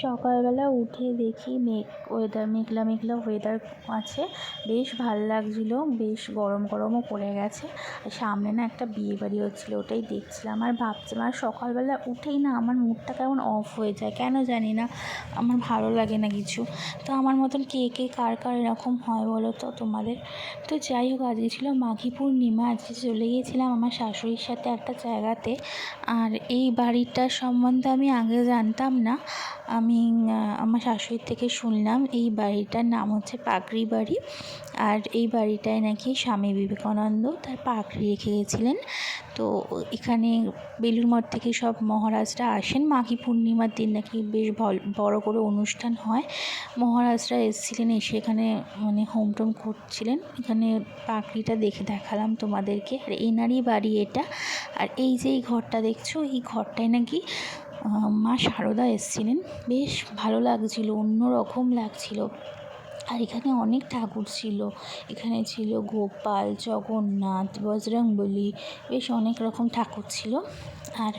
সকালবেলা উঠে দেখি মেঘলা মেঘলা ওয়েদার আছে, বেশ ভাল লাগছিলো, বেশ গরম গরমও পড়ে গেছে। সামনে না একটা বিয়ে বাড়ি হচ্ছিলো, ওটাই দেখছিলাম আর ভাবছিলাম। আর সকালবেলা উঠেই না আমার মুডটা কেমন অফ হয়ে যায়, কেন জানি না, আমার ভালো লাগে না কিছু। তো আমার মতন কে কার এরকম হয় বলো তো তোমাদের? তো যাই হোক, আজকে ছিল মাঘী পূর্ণিমা। আজকে চলে গিয়েছিলাম আমার শাশুড়ির সাথে একটা জায়গাতে। আর এই বাড়িটার সম্বন্ধে আমি আগে জানতাম না, আমি আমার শাশুড়ির থেকে শুনলাম এই বাড়িটার নাম হচ্ছে পাগড়ি বাড়ি। আর এই বাড়িটায় নাকি স্বামী বিবেকানন্দ তার পাগড়ি রেখে গেছিলেন। তো এখানে বেলুড় মঠ থেকে সব মহারাজরা আসেন, মাঘী পূর্ণিমার দিন নাকি বেশ বড় করে অনুষ্ঠান হয়। মহারাজরা এসেছিলেন, এসে এখানে মানে হোম টোম করছিলেন। এখানে পাগড়িটা দেখালাম তোমাদেরকে। আর এনারই বাড়ি এটা। আর এই যে এই ঘরটা দেখছো, এই ঘরটায় নাকি মা শারদা এসেছিলেন। বেশ ভালো লাগছিল, অন্যরকম লাগছিল। আর এখানে অনেক ঠাকুর ছিল, এখানে ছিল গোপাল, জগন্নাথ, বজরংবলী, বেশ অনেক রকম ঠাকুর ছিল। আর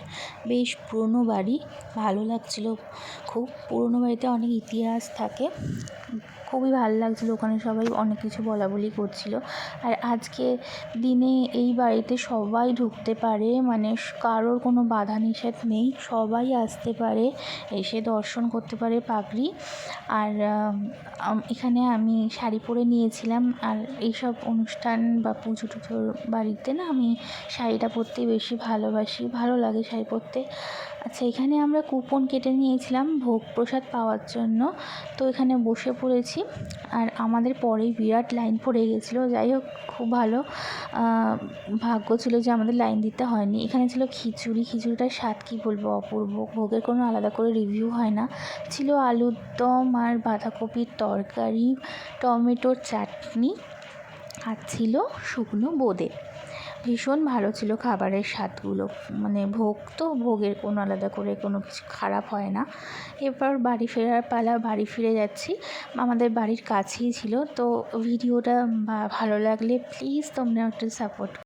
বেশ পুরনো বাড়ি, ভালো লাগছিল খুব। পুরনো বাড়িতে অনেক ইতিহাস থাকে, খুবই ভালো লাগছিলো। ওখানে সবাই অনেক কিছু বলাবলি করছিল। আর আজকে দিনে এই বাড়িতে সবাই ঢুকতে পারে, মানে কারোর কোনো বাধা নিষেধ নেই, সবাই আসতে পারে, এসে দর্শন করতে পারে পাগড়ি। আর এখানে আমি শাড়ি পরে নিয়েছিলাম। আর এইসব অনুষ্ঠান বা পুজো টুজোর বাড়িতে না আমি শাড়িটা পরতেই বেশি ভালোবাসি, ভালো লাগে শাড়ি পরতে। আচ্ছা, এখানে আমরা কুপন কেটে নিয়েছিলাম ভোগ প্রসাদ পাওয়ার জন্য। তো এখানে বসে পড়েছি, আর আমাদের পরেই বিরাট লাইন পড়ে গেছিলো। যাই হোক, খুব ভালো ভাগ্য ছিল যে আমাদের লাইন দিতে হয়নি। এখানে ছিল খিচুড়িটার স্বাদ কী বলবো, অপূর্ব। ভোগের কোনো আলাদা করে রিভিউ হয় না। ছিল আলুর দম আর বাঁধাকপির তরকারি, টমেটোর চাটনি, আর ছিল শুকনো বোঁদে। ভীষণ ভালো ছিল খাবারের স্বাদগুলো, মানে ভোগের কোনো আলাদা করে কোনো কিছু খারাপ হয় না। এরপর বাড়ি ফেরার পালা, বাড়ি ফিরে যাচ্ছি। আমাদের বাড়ির কাছেই ছিল। তো ভিডিওটা ভালো লাগলে প্লিজ তোমরা একটু সাপোর্ট